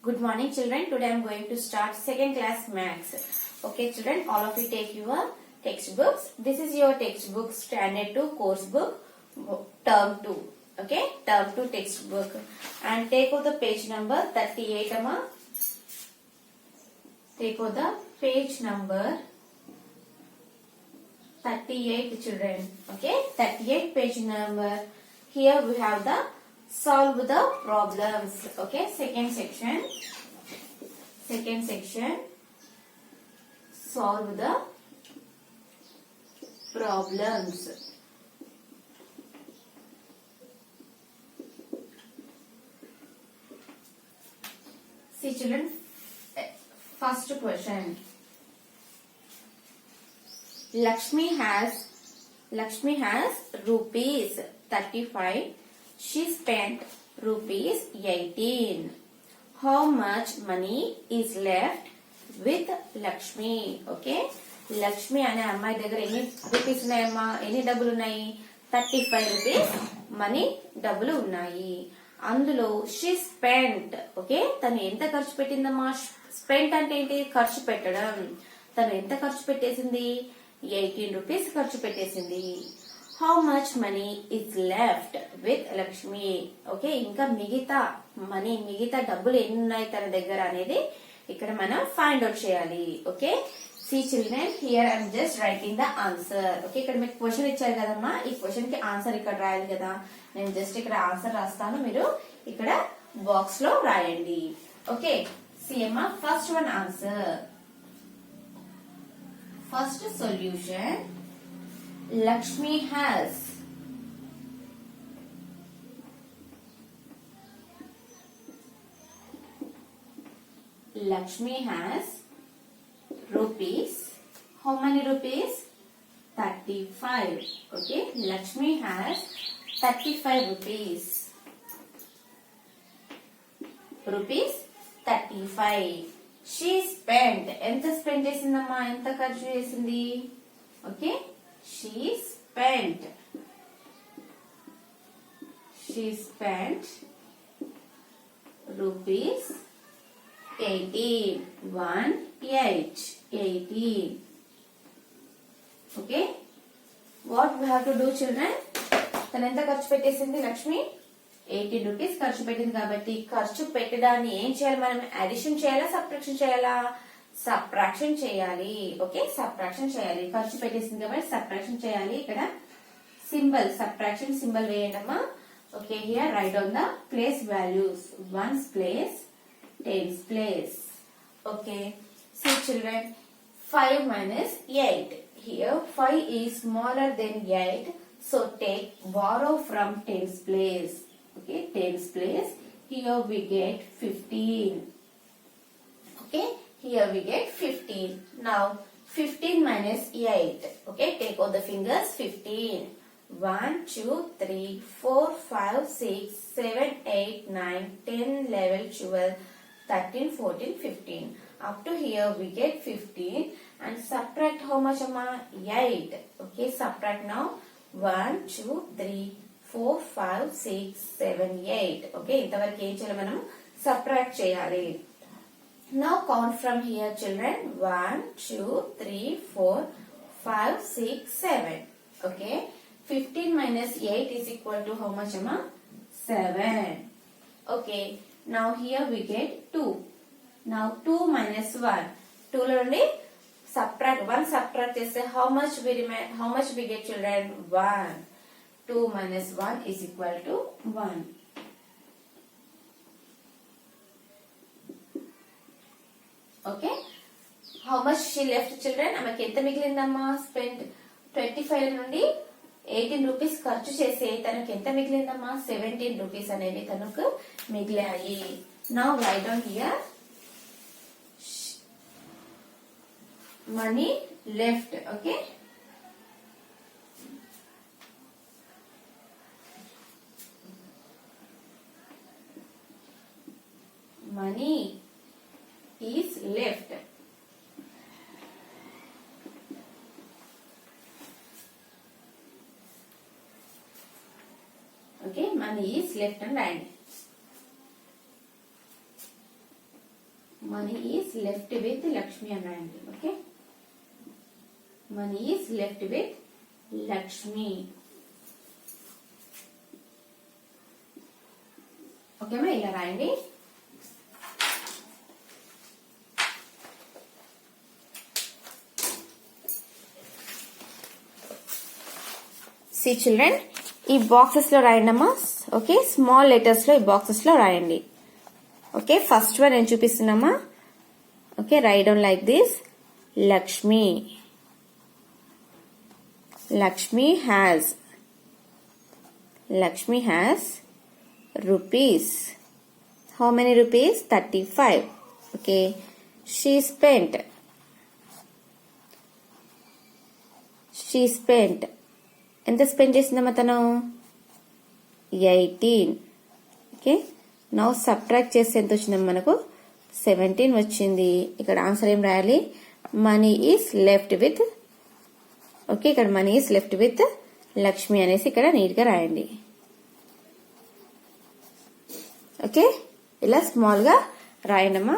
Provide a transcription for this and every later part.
Good morning children. Today I am going to start second class maths. Okay children, all of you take your textbooks. This is your textbook standard 2 course book term 2. Okay, term 2 textbook. And take out the page number 38 amma. Take out the page number 38 children. Okay, 38 page number. Here we have the solve the problems. Okay, second section solve the problems. See children, first question. Lakshmi has rupees 35. She spent rupees 18. How much money is left with Lakshmi? Okay, Lakshmi అనే అమ్మాయి దగ్గర ఎన్ని rupees ఉన్నాయమ్మా? ఎన్ని డబ్బులు ఉన్నాయి? 35 rupees money డబ్బులు ఉన్నాయి. అందులో షీ స్పెంట్, ఓకే, తను ఎంత ఖర్చు పెట్టిందమ్మా? స్పెంట్ అంటే ఏంటి? ఖర్చు పెట్టడం. తను ఎంత ఖర్చు పెట్టేసింది? 18 రూపీస్ ఖర్చు పెట్టేసింది. How much money is left with Lakshmi? Okay, ఇంకా మిగతా డబ్బులు ఎన్ని ఉన్నాయి తన దగ్గర అనేది ఇక్కడ మనం ఫైండ్ అవుట్ చేయాలి. Okay, see children, here I'm just writing the answer. Okay, ఇక్కడ మీకు క్వశ్చన్ ఇచ్చారు కదమ్మా, ఈ క్వశ్చన్ కి ఆన్సర్ ఇక్కడ రాయాలి కదా. నేను జస్ట్ ఇక్కడ ఆన్సర్ రాస్తాను, మీరు ఇక్కడ బాక్స్ లో రాయండి. ఓకే, సి అమ్మా, first one answer. First solution, Lakshmi has rupees. How many rupees? 35. Okay, Lakshmi has 35 rupees. Rupees 35. She spent. ఎంత స్పెండ్ చేసిందమ్మా? ఎంత ఖర్చు చేసింది? Okay, she spent rupees 18. 18. Okay, what we have to do children? తను ఎంత ఖర్చు పెట్టేసింది? Lakshmi 18 rupees ఖర్చు పెట్టింది. కాబట్టి ఖర్చు పెట్టడాన్ని ఏం చేయాలి మనం? అడిషన్ చేయాలా, సబ్ట్రాక్షన్ చేయాలా? సబ్ట్రాక్షన్ చేయాలి. ఓకే, సబ్ట్రాక్షన్ చేయాలి. ఖర్చు పెట్టేసింది కాబట్టి సబ్ట్రాక్షన్ చేయాలి. ఇక్కడ సింబల్, సబ్ట్రాక్షన్ సింబల్ వేయండమ్మా. Okay, here write on the place values. Ones place, tens place. Okay, see children, 5 minus 8. Here 5 is smaller than 8, so take borrow from tens place. Okay, tens place. Here we get 15. Okay, here we get 15. Now 15 minus 8. Okay, take out the fingers. 15. 1, 2, 3, 4, 5, 6, 7, 8, 9, 10, 11, 12, 13, 14, 15. Up to here we get 15 and subtract how much amma? 8. Okay, subtract now. 1, 2, 3, 4, 5, 6, 7, 8. Okay, ఇంతవరకు ఏం చేయాలి మనం? Subtract చేయాలి. Now count from here children. 1, 2, 3, 4, 5, 6, 7. Okay, 15 minus 8 is equal to how much amma? 7. Okay, now here we get 2. Now 2 minus 1. 2 lo nundi subtract 1 subtract cheste how much we get children? 1. 2 minus 1 is equal to 1. Okay, how much she left children? ఆమెకి ఎంత మిగిలిందమ్మా? Spend 25 నుండి 18 rupees ఖర్చు చేసి తనకు ఎంత మిగిలిందమ్మా? 17 rupees అనేవి తనకు మిగిలాయి. Now right down here money left. Okay, money is left. Okay, money is left and right. money is left with Lakshmi అన్నాయండి. Okay, money is left with Lakshmi. ఓకేమా, ఇలా రాయండి. సి చిల్డ్రన్, ఈ బాక్సెస్ లో రాయండి అమ్మా. ఓకే, స్మాల్ లెటర్స్ లో ఈ బాక్సెస్ లో రాయండి. ఓకే, ఫస్ట్ వన్ నేను చూపిస్తున్నామా. Okay, write down like this. Lakshmi. Lakshmi has rupees. How many rupees? 35. Okay, she spent ఎంత స్పెండ్ చేసిందమ్మా తను? 18. ఓకే, నౌ సబ్ట్రాక్ట్ చేస్తే ఎంత వచ్చిందమ్మా మనకు? 17 వచ్చింది. ఇక్కడ ఆన్సర్ ఏం రాయాలి? Money is left with. Okay, ఇక్కడ money is left with Lakshmi అనేసి ఇక్కడ నీట్ గా రాయండి. ఓకే, ఇలా స్మాల్ గా రాయండమ్మా.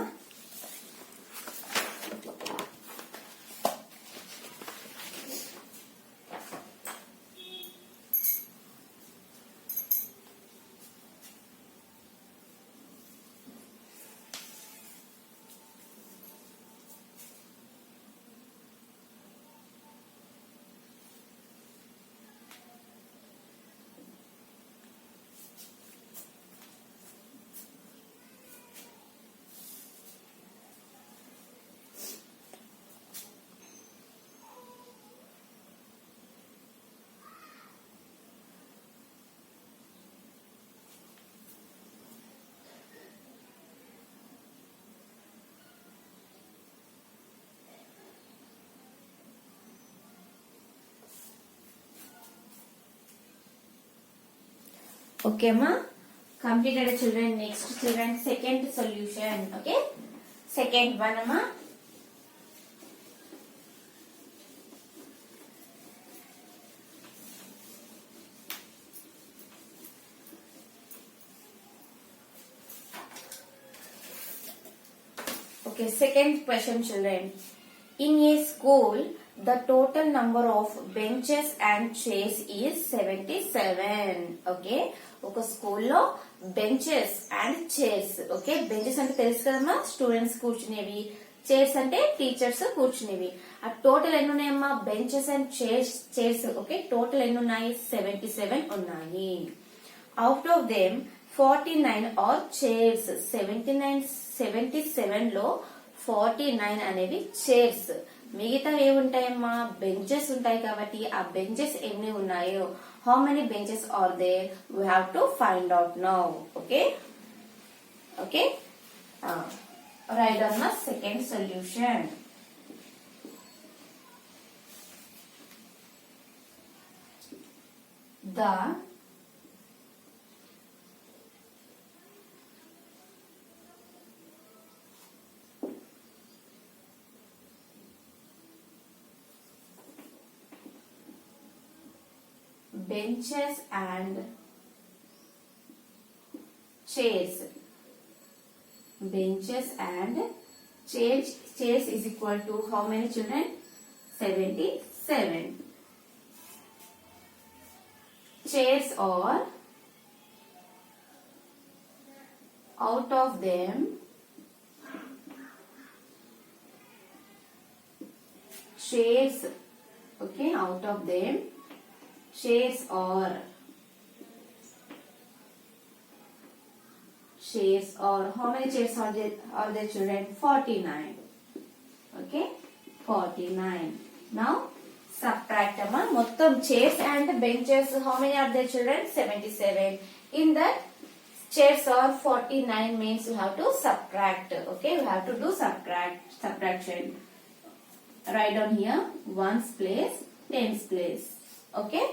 Okay ma, completed children. Next children, second solution. Okay, second one ma. Okay, second question children. In a school, the total number of benches and chairs is 77. Okay, ఒక స్కూల్లో benches and chairs. Okay, benches అంటే తెలుసు కదమ్మా, students కూర్చునేవి. Chairs అంటే teachers కూర్చునేవి. ఆ total ఎన్ని ఉన్నాయమ్మా? Benches and chairs. Okay, total ఎన్ని ఉన్నాయి? 77 ఉన్నాయి. Out of them 49 are chairs. 77 లో 49 అనేవి చైర్స్. మిగతా ఏముంటాయమ్మా? బెంచెస్ ఉంటాయి. కాబట్టి ఆ బెంచెస్ ఎన్ని ఉన్నాయో, how many benches are there, we have to find out now. Okay, write down the second solution. The benches and chairs. Benches and chairs is equal to how many children? 77. Chairs are, out of them chairs. Okay, out of them chairs are how many chairs are there children? 49. Okay, 49. Now subtract amma. Mottam chairs and benches, how many are there children? 77. In that chairs are 49 means you have to subtract. Okay, you have to do subtraction. Write down here ones place, tens place. Okay,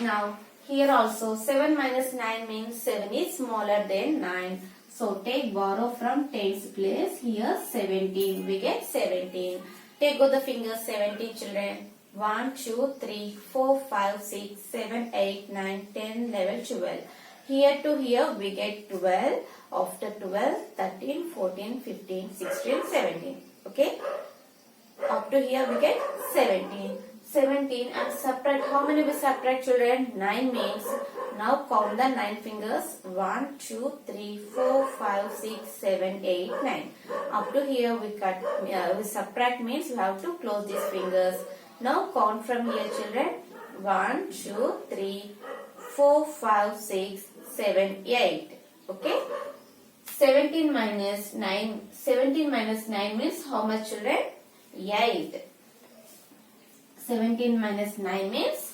now here also 7 minus 9 means 7 is smaller than 9. So take borrow from tens place. Here 17, we get 17. Take go the fingers. 17 children. 1, 2, 3, 4, 5, 6, 7, 8, 9, 10, 11, 12. Here to here we get 12. After 12, 13, 14, 15, 16, 17. Okay. Up to here we get 17. 17 and subtract. How many we subtract, children? 9 means. Now count the 9 fingers. 1, 2, 3, 4, 5, 6, 7, 8, 9. Up to here we subtract means we have to close these fingers. Now count from here, children. 1, 2, 3, 4, 5, 6, 7, 8. Okay. 17 minus 9. 17 minus 9 means how much, children? 8. 17 minus 9 means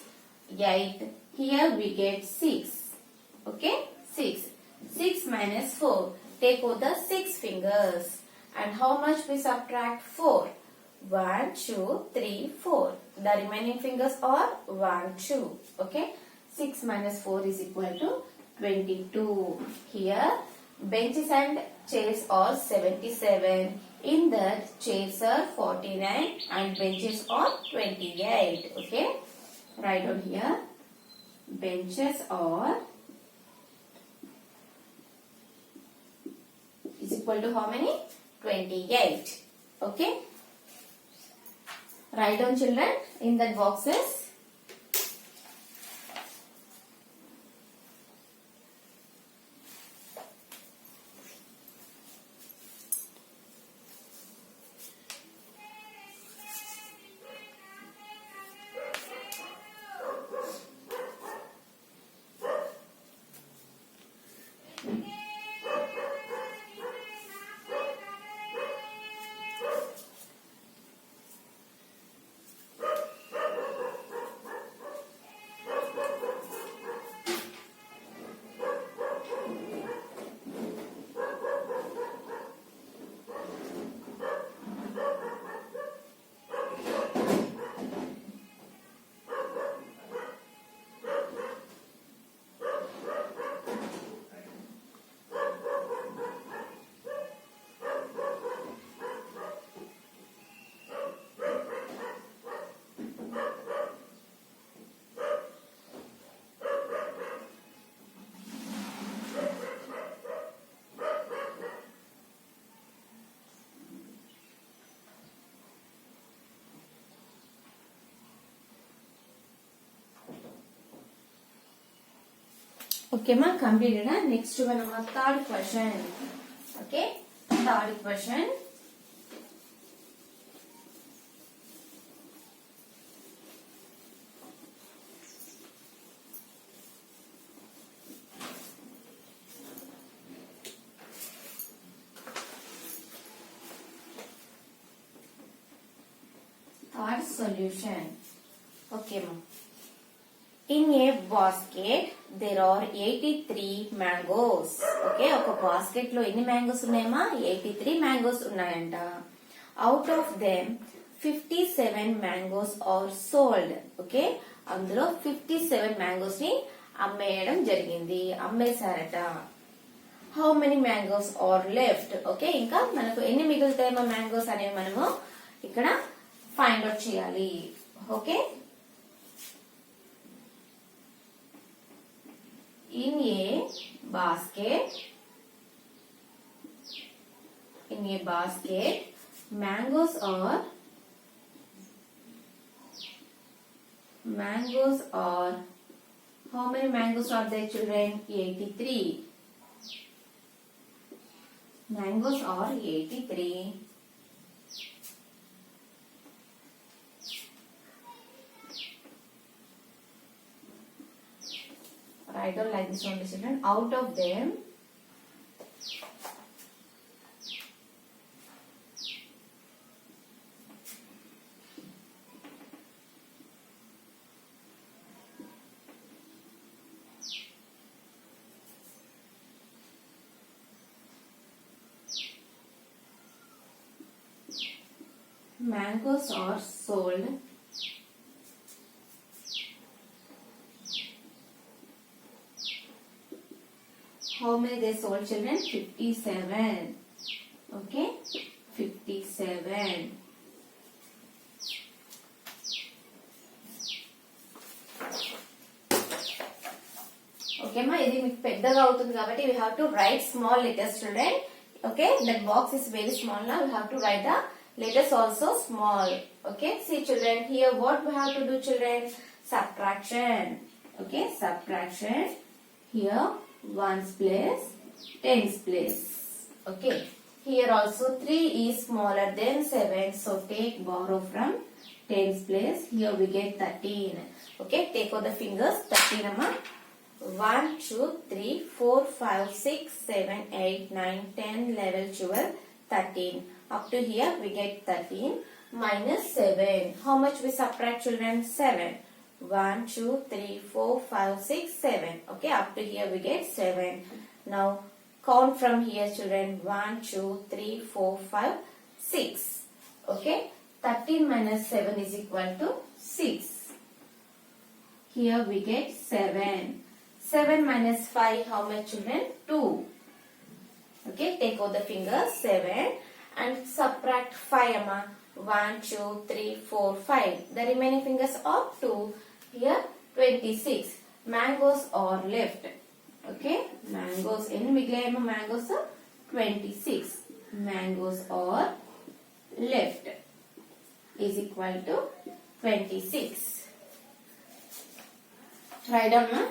8. Here we get 6. Okay? 6. 6 minus 4. Take out the 6 fingers. And how much we subtract? 4. 1, 2, 3, 4. The remaining fingers are 1, 2. Okay? 6 minus 4 is equal to 22. Here, benches and chairs are 77. In that, chairs are 49 and benches are 28. Okay? Write down here. Benches are is equal to how many? 28. Okay? Write down, children, in that boxes. Okay, ma, completed. Next one, third question. Okay, third question. Third solution. Okay, ma. In a basket, there are 83 mangoes. Okay, ఒక basket లో ఎన్ని mangoes ఉన్నాయమ్మా? 83 mangoes ఉన్నాయంట. Out of them, 57 mangoes are sold. Okay, అందులో 57 mangoes ని అమ్మేయడం జరిగింది. అమ్మేశారట. How many mangoes are left? Okay, ఇంకా మనకు ఎన్ని మిగులుతాయమ్మా mangoes అనేవి మనము ఇక్కడ ఫైండ్ అవుట్ చేయాలి. Okay. In a basket, mangoes are how many mangoes are there, children? 83. Mangoes are 83. Write down like this only, children. Out of them, mangoes are sold. How many they sold, children? 57. Okay, 57. Okay. ఓకేమా, ఇది మీకు పెద్దగా అవుతుంది కాబట్టి we have to write small letters children. Okay, that box is very small now, we have to write the letters also small. Okay, see children, here what we have to do children? Subtraction. Okay, subtraction. Here ones place, tens place. Okay, here also 3 is smaller than 7, so take borrow from tens place. Here we get 13. Okay, take out the fingers. 13 amma. 1 2 3 4 5 6 7 8 9 10 11 12 13. Up to here we get 13 minus 7. How much we subtract children? 7. 1 2 3 4 5 6 7. Okay, up to here we get 7. Now count from here children. 1 2 3 4 5 6. Okay, 13 minus 7 is equal to 6. Here we get 7. 7 minus 5, how much children? 2. Okay, take out the fingers. 7 and subtract 5 amma. 1 2 3 4 5. The remaining fingers are 2. Here 26. Mangoes are left. Okay, mangoes in miglayama, mangoes are 26. Mangoes are left is equal to 26. Write down ma.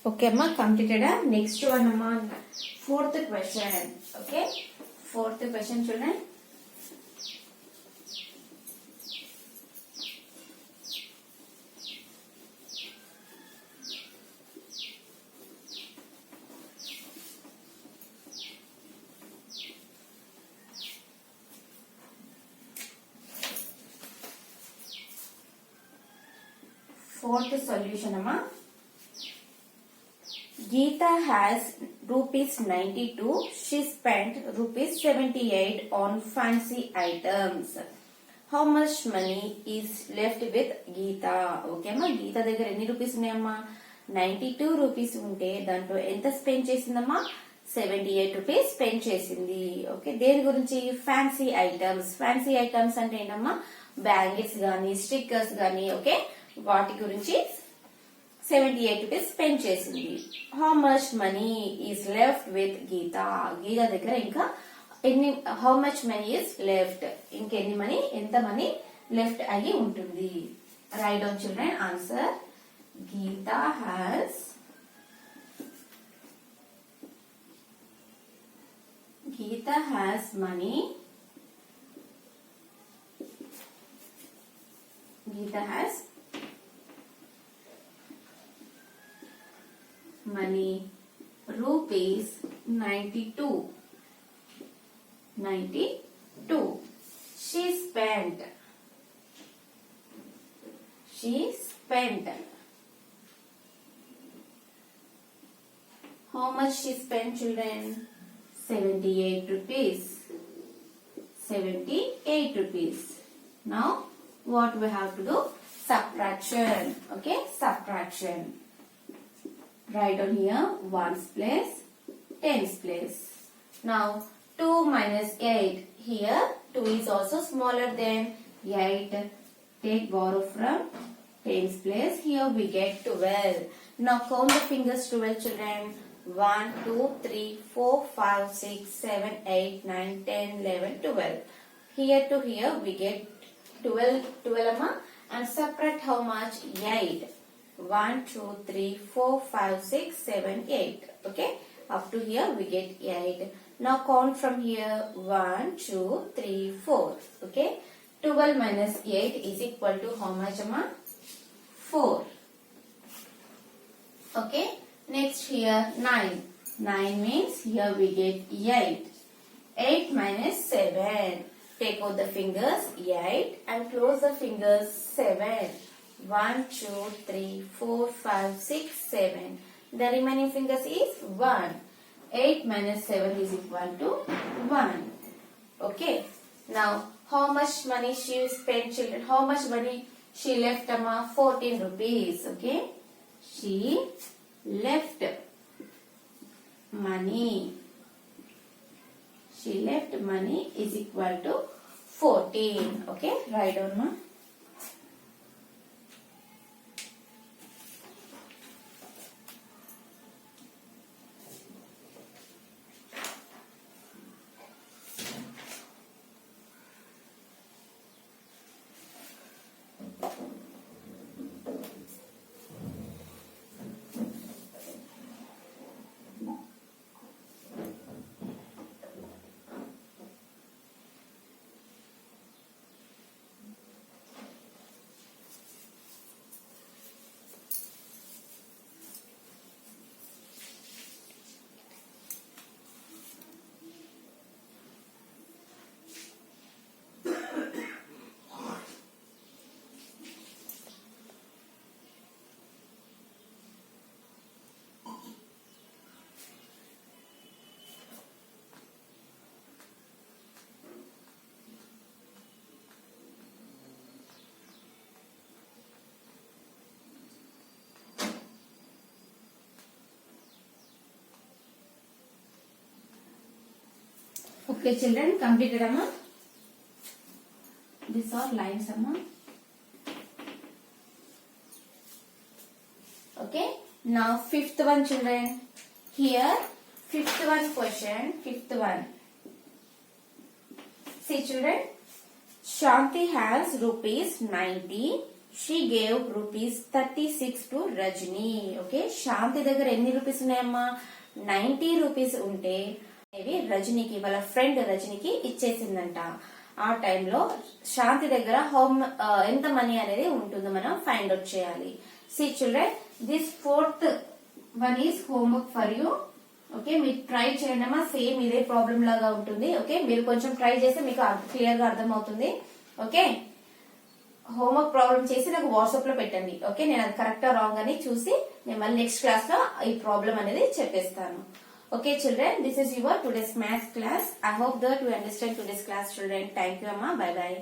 Okay amma, completed. Next one amma, fourth question. Okay, fourth question children. Fourth solution amma. Geeta has rupees 92. She spent rupees 78 on fancy items. How much money is left with Geeta? Okay amma, Geeta దగ్గర ఎన్ని rupees ఉన్నాయమ్మా? 92 rupees ఉంటే దాంట్లో ఎంత spend చేసిందమ్మా? 78 rupees spend చేసింది. Okay, దేని గురించి? Fancy items. Fancy items అంటే ఏంటమ్మా? బ్యాంగిల్స్ గానీ, స్టిక్కర్స్ గానీ, ఓకే, వాటి గురించి 78 రూపీస్ స్పెండ్ చేసింది. How much money is left with Geeta? Geeta దగ్గర ఇంకా ఎన్ని, how much money is left, ఇంకెన్ని మనీ, ఎంత మనీ లెఫ్ట్ అయ్యి ఉంటుంది? Write down children answer. Geeta has money. Geeta has money rupees 92. She spent how much she spent children? 78 rupees. 78 rupees. Now what we have to do? Subtraction. Okay, subtraction. Write on here ones place, tens place. Now 2 minus 8. Here 2 is also smaller than 8. Take borrow from tens place. Here we get 12. Now count the fingers 12 children. 1, 2, 3, 4, 5, 6, 7, 8, 9, 10, 11, 12. Here to here we get 12 amma, and separate how much? 8. 1, 2, 3, 4, 5, 6, 7, 8. Okay. Up to here we get 8. Now count from here 1, 2, 3, 4. Okay. 12 minus 8 is equal to how much amma? 4. Okay. Next here 9. 9 means here we get 8. 8 minus 7. Take out the fingers 8 and close the fingers 7. 1, 2, 3, 4, 5, 6, 7. The remaining fingers is 1. 8 minus 7 is equal to 1. Okay. Now how much money she spent children? How much money she left amma? 14 rupees. Okay. She left money. She left money is equal to 14. Okay, write down ma. Okay children, completed amma. These are lines amma. Okay. Now fifth one children. Here fifth one question. Fifth one. See children. Shanti has rupees 90. She gave rupees 36 to Rajni. Okay. Shanti దగ్గర ఎన్ని rupees ఉన్నాయమ్మా? 90 rupees ఉంటే రజనీకి వాళ్ళ friend రజనీకి ఇచ్చేసిందంట. ఆ టైంలో శాంతి దగ్గర ఎంత money అనేది ఉంటుందో మనం ఫైండ్ అవుట్ చేయాలి. See children, this fourth one is homework for you. Okay, మీరు ట్రై చేయండి అమ్మా. సేమ్ ఇదే ప్రాబ్లం లాగా ఉంటుంది. ఓకే, మీరు కొంచెం ట్రై చేస్తే మీకు క్లియర్ గా అర్థం అవుతుంది. ఓకే, హోంవర్క్ ప్రాబ్లం చేసి నాకు వాట్సాప్ లో పెట్టండి. ఓకే, నేను అది కరెక్టా రాంగ్ అని చూసి నేను మళ్ళీ నెక్స్ట్ క్లాస్ లో ఈ ప్రాబ్లం అనేది చెప్పేస్తాను. Okay children, this is your today's math class. I hope that you understand today's class children. Thank you amma. Bye bye.